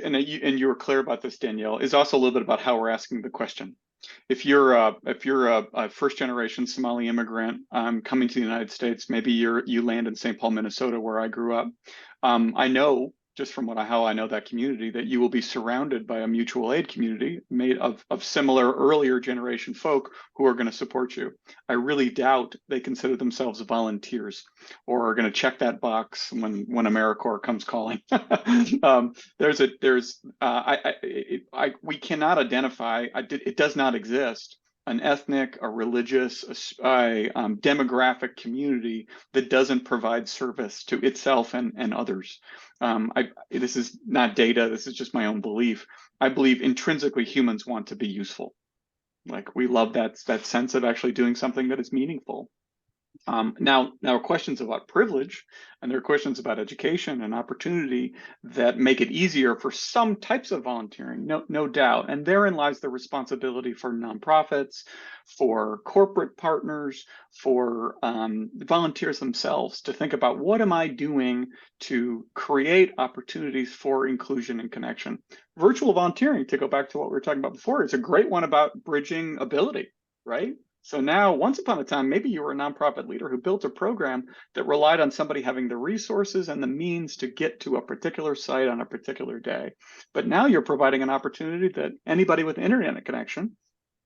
and you were clear about this, Danielle, is also a little bit about how we're asking the question. If you're a first generation Somali immigrant coming to the United States, maybe you land in St. Paul, Minnesota, where I grew up. I know just from how I know that community, that you will be surrounded by a mutual aid community made of similar earlier generation folk who are going to support you. I really doubt they consider themselves volunteers or are going to check that box when AmeriCorps comes calling. We cannot identify, it does not exist, an ethnic, a religious, a demographic community that doesn't provide service to itself and others. This is not data, this is just my own belief. I believe intrinsically humans want to be useful. Like, we love that sense of actually doing something that is meaningful. Now questions about privilege, and there are questions about education and opportunity that make it easier for some types of volunteering, no doubt. And therein lies the responsibility for nonprofits, for corporate partners, for volunteers themselves to think about, what am I doing to create opportunities for inclusion and connection? Virtual volunteering, to go back to what we were talking about before, is a great one about bridging ability, right? So now, once upon a time, maybe you were a nonprofit leader who built a program that relied on somebody having the resources and the means to get to a particular site on a particular day. But now you're providing an opportunity that anybody with internet connection,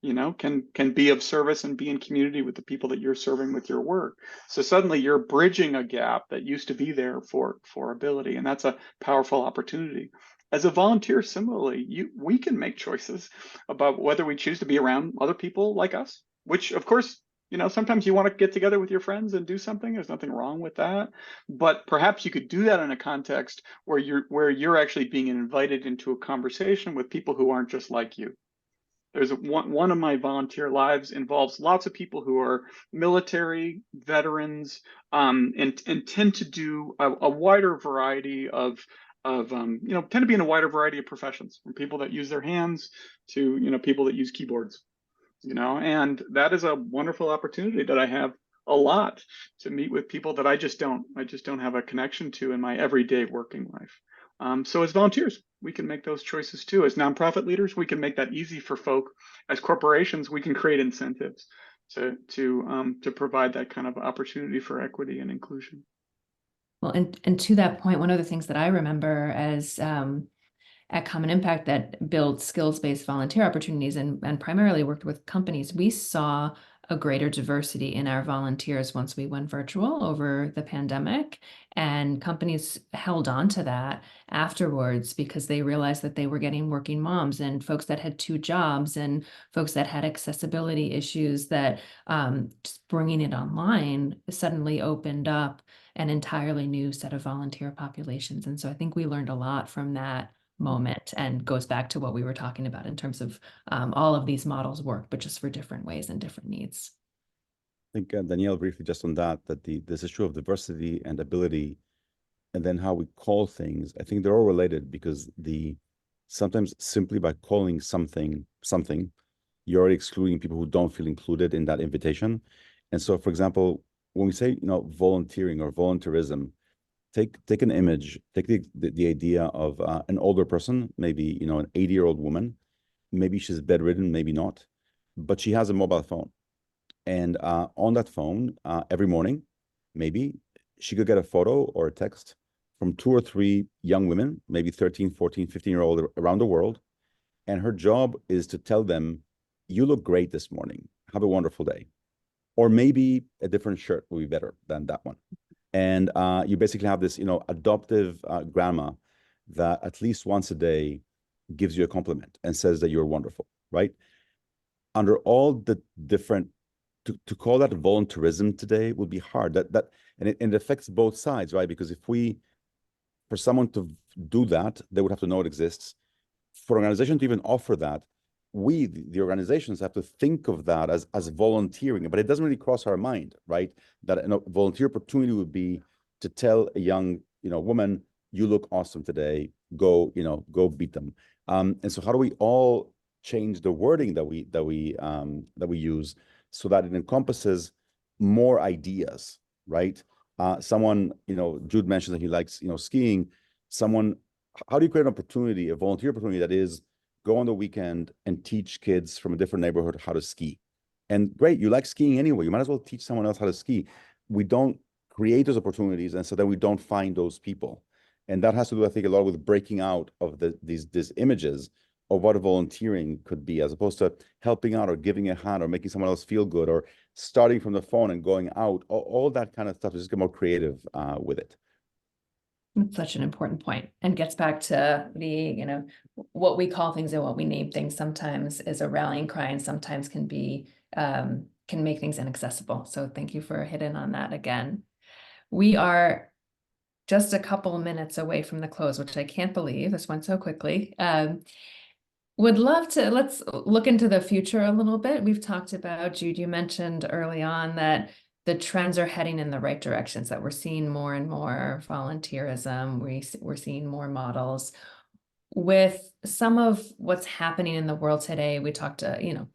you know, can be of service and be in community with the people that you're serving with your work. So suddenly you're bridging a gap that used to be there for ability, and that's a powerful opportunity. As a volunteer, similarly, we can make choices about whether we choose to be around other people like us, which, of course, you know, sometimes you want to get together with your friends and do something. There's nothing wrong with that. But perhaps you could do that in a context where you're actually being invited into a conversation with people who aren't just like you. There's one of my volunteer lives involves lots of people who are military veterans, and tend to do a wider variety of tend to be in a wider variety of professions, from people that use their hands to, you know, people that use keyboards. You know, and that is a wonderful opportunity that I have a lot, to meet with people that I just don't have a connection to in my everyday working life. So as volunteers, we can make those choices too. As nonprofit leaders, we can make that easy for folk. As corporations, we can create incentives to provide that kind of opportunity for equity and inclusion. Well, and to that point, one of the things that I remember as at Common Impact that built skills-based volunteer opportunities and primarily worked with companies, we saw a greater diversity in our volunteers once we went virtual over the pandemic. And companies held on to that afterwards because they realized that they were getting working moms and folks that had 2 jobs and folks that had accessibility issues, that just bringing it online suddenly opened up an entirely new set of volunteer populations. And so I think we learned a lot from that moment, and goes back to what we were talking about in terms of all of these models work, but just for different ways and different needs. I think, Danielle, briefly just on that this issue of diversity and ability, and then how we call things, I think they're all related, because sometimes simply by calling something, you're already excluding people who don't feel included in that invitation. And so, for example, when we say, you know, volunteering or volunteerism, take an image, take the idea of an older person, maybe, you know, an 80-year-old woman, maybe she's bedridden, maybe not, but she has a mobile phone. And on that phone, every morning, maybe she could get a photo or a text from 2 or 3 young women, maybe 13, 14, 15-year-old around the world. And her job is to tell them, you look great this morning. Have a wonderful day. Or maybe a different shirt will be better than that one. And you basically have this, you know, adoptive grandma that at least once a day gives you a compliment and says that you're wonderful, right? Under all the different, to call that volunteerism today would be hard. And it affects both sides, right? Because for someone to do that, they would have to know it exists. For an organization to even offer that we, the organizations, have to think of that as volunteering, but it doesn't really cross our mind, right? That a volunteer opportunity would be to tell a young, woman, you look awesome today, go beat them. And so how do we all change the wording that we use so that it encompasses more ideas, right? Someone, Jude mentioned that he likes, skiing. How do you create an opportunity, a volunteer opportunity that is go on the weekend and teach kids from a different neighborhood how to ski? And great, you like skiing anyway, you might as well teach someone else how to ski. We don't create those opportunities, and so then we don't find those people. And that has to do, I think, a lot with breaking out of these images of what volunteering could be, as opposed to helping out or giving a hand or making someone else feel good or starting from the phone and going out. All that kind of stuff is just get more creative with it. That's such an important point, and gets back to the, what we call things and what we name things sometimes is a rallying cry, and sometimes can be, can make things inaccessible. So thank you for hitting on that again. We are just a couple minutes away from the close, which I can't believe this went so quickly. Would love to, let's look into the future a little bit. We've talked about, Jude, you mentioned early on that the trends are heading in the right directions, that we're seeing more and more volunteerism. We're seeing more models. With some of what's happening in the world today, we talked to,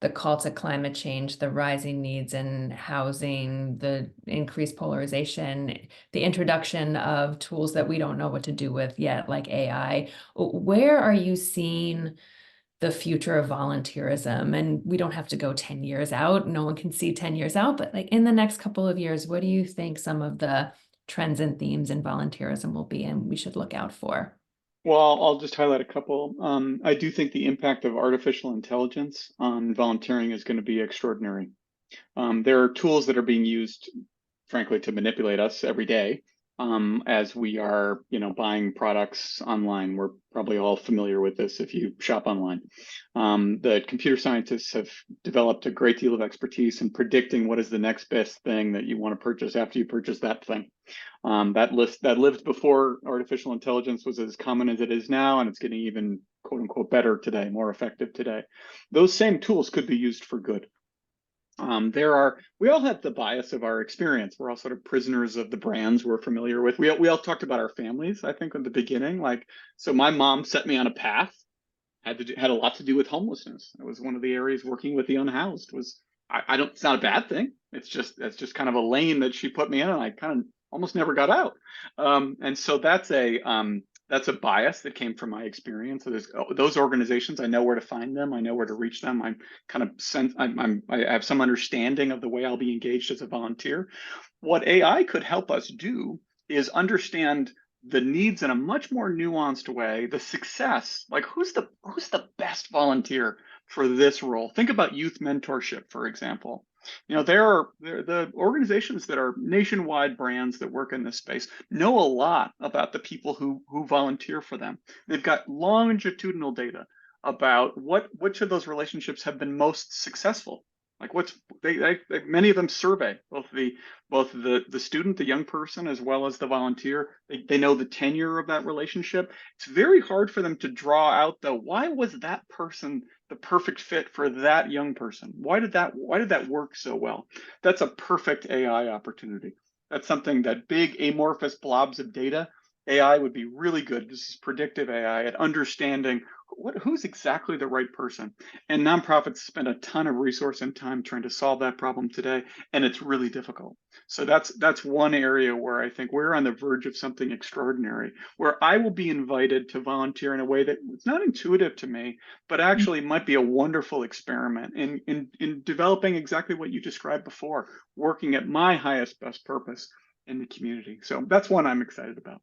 the call to climate change, the rising needs in housing, the increased polarization, the introduction of tools that we don't know what to do with yet, like AI. Where are you seeing the future of volunteerism? And we don't have to go 10 years out. No one can see 10 years out, but like in the next couple of years, what do you think some of the trends and themes in volunteerism will be and we should look out for? Well, I'll just highlight a couple. I do think the impact of artificial intelligence on volunteering is going to be extraordinary. There are tools that are being used, frankly, to manipulate us every day as we are, buying products online. We're probably all familiar with this if you shop online. The computer scientists have developed a great deal of expertise in predicting what is the next best thing that you want to purchase after you purchase that thing. That lived before artificial intelligence was as common as it is now, and it's getting even quote unquote better today, more effective today. Those same tools could be used for good. We all have the bias of our experience. We're all sort of prisoners of the brands we're familiar with. We all talked about our families, I think, at the beginning. So my mom set me on a path, had a lot to do with homelessness. It was one of the areas working with the unhoused. It's not a bad thing. It's just kind of a lane that she put me in, and I kind of almost never got out. And so that's a bias that came from my experience. So those organizations, I know where to find them. I know where to reach them. I have some understanding of the way I'll be engaged as a volunteer. What AI could help us do is understand the needs in a much more nuanced way, the success, like who's the best volunteer for this role. Think about youth mentorship, for example. There are the organizations that are nationwide brands that work in this space know a lot about the people who volunteer for them. They've got longitudinal data about which of those relationships have been most successful. Like many of them survey both the student, the young person, as well as the volunteer. They know the tenure of that relationship. It's very hard for them to draw out why was that person the perfect fit for that young person? Why did that work so well? That's a perfect AI opportunity. That's something that big amorphous blobs of data, AI would be really good. This is predictive AI at understanding who's exactly the right person. And nonprofits spend a ton of resource and time trying to solve that problem today, and it's really difficult. So that's one area where I think we're on the verge of something extraordinary, where I will be invited to volunteer in a way that it's not intuitive to me, but actually might be a wonderful experiment in developing exactly what you described before, working at my highest best purpose in the community. So that's one I'm excited about.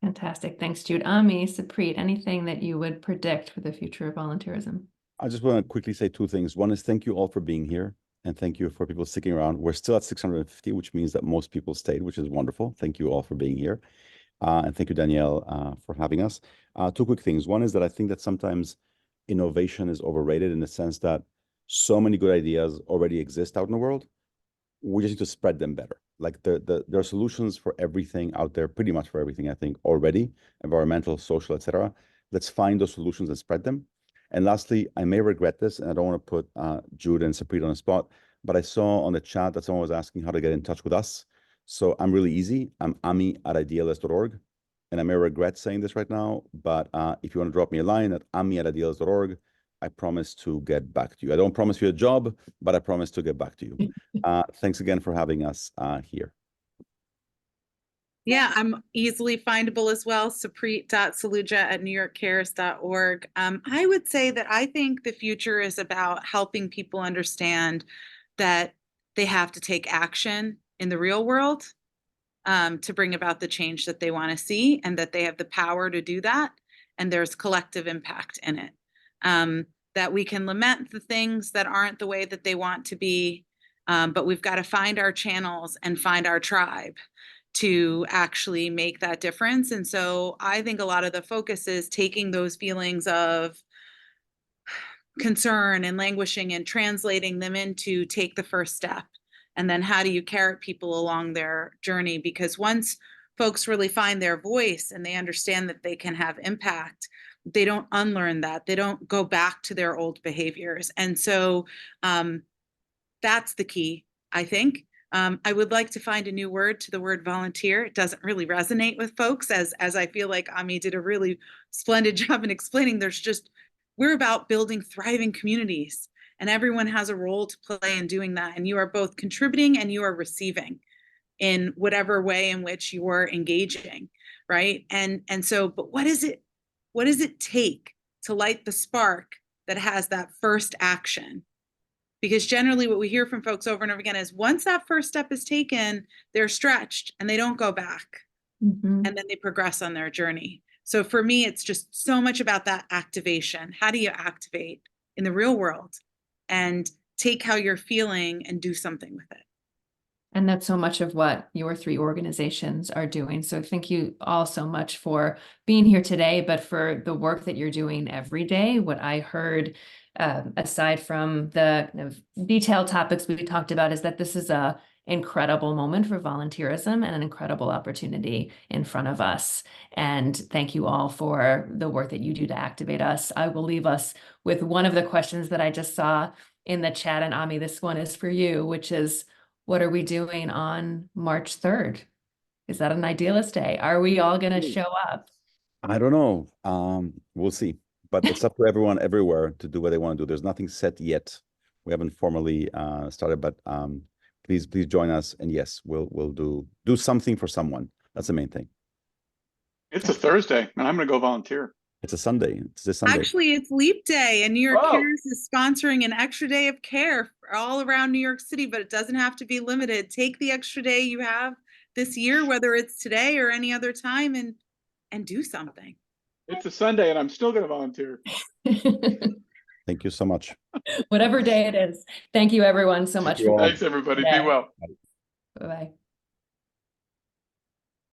Fantastic. Thanks, Jude. Ami, Sapreet, anything that you would predict for the future of volunteerism? I just want to quickly say two things. One is thank you all for being here, and thank you for people sticking around. We're still at 650, which means that most people stayed, which is wonderful. Thank you all for being here. And thank you, Danielle, for having us. Two quick things. One is that I think that sometimes innovation is overrated in the sense that so many good ideas already exist out in the world. We just need to spread them better. Like there are solutions for everything out there, pretty much for everything, I think, already, environmental, social, etc. Let's find those solutions and spread them. And lastly, I may regret this, and I don't want to put Jude and Sapreet on the spot, but I saw on the chat that someone was asking how to get in touch with us. So I'm really easy. I'm ami@idealist.org. And I may regret saying this right now, but if you want to drop me a line at ami@idealist.org, I promise to get back to you. I don't promise you a job, but I promise to get back to you. Thanks again for having us here. Yeah, I'm easily findable as well. Sapreet.saluja@newyorkcares.org. I would say that I think the future is about helping people understand that they have to take action in the real world to bring about the change that they want to see, and that they have the power to do that. And there's collective impact in it. That we can lament the things that aren't the way that they want to be, but we've got to find our channels and find our tribe to actually make that difference. And so I think a lot of the focus is taking those feelings of concern and languishing and translating them into take the first step. And then how do you carrot people along their journey? Because once folks really find their voice and they understand that they can have impact, they don't unlearn that. They don't go back to their old behaviors. And so that's the key, I think. I would like to find a new word to the word volunteer. It doesn't really resonate with folks, as I feel like Ami did a really splendid job in explaining. We're about building thriving communities, and everyone has a role to play in doing that. And you are both contributing and you are receiving in whatever way in which you are engaging, right? And so, but what does it take to light the spark that has that first action? Because generally what we hear from folks over and over again is once that first step is taken, they're stretched and they don't go back. Mm-hmm. And then they progress on their journey. So for me, it's just so much about that activation. How do you activate in the real world and take how you're feeling and do something with it? And that's so much of what your three organizations are doing. So thank you all so much for being here today, but for the work that you're doing every day. What I heard, aside from the kind of detailed topics we talked about, is that this is a incredible moment for volunteerism and an incredible opportunity in front of us. And thank you all for the work that you do to activate us. I will leave us with one of the questions that I just saw in the chat. And Ami, this one is for you, which is, what are we doing on March 3rd? Is that an Idealist Day? Are we all going to show up? I don't know. We'll see. But it's up to everyone everywhere to do what they want to do. There's nothing set yet. We haven't formally started, but please join us. And yes, we'll do something for someone. That's the main thing. It's a Thursday, and I'm going to go volunteer. It's a Sunday. It's this Sunday. Actually, it's Leap Day, and New York Cares is sponsoring an extra day of care all around New York City, but it doesn't have to be limited. Take the extra day you have this year, whether it's today or any other time, and do something. It's a Sunday, and I'm still going to volunteer. Thank you so much. Whatever day it is. Thank you, everyone, so much. Thank you all. Thanks, everybody. Be well. Bye-bye.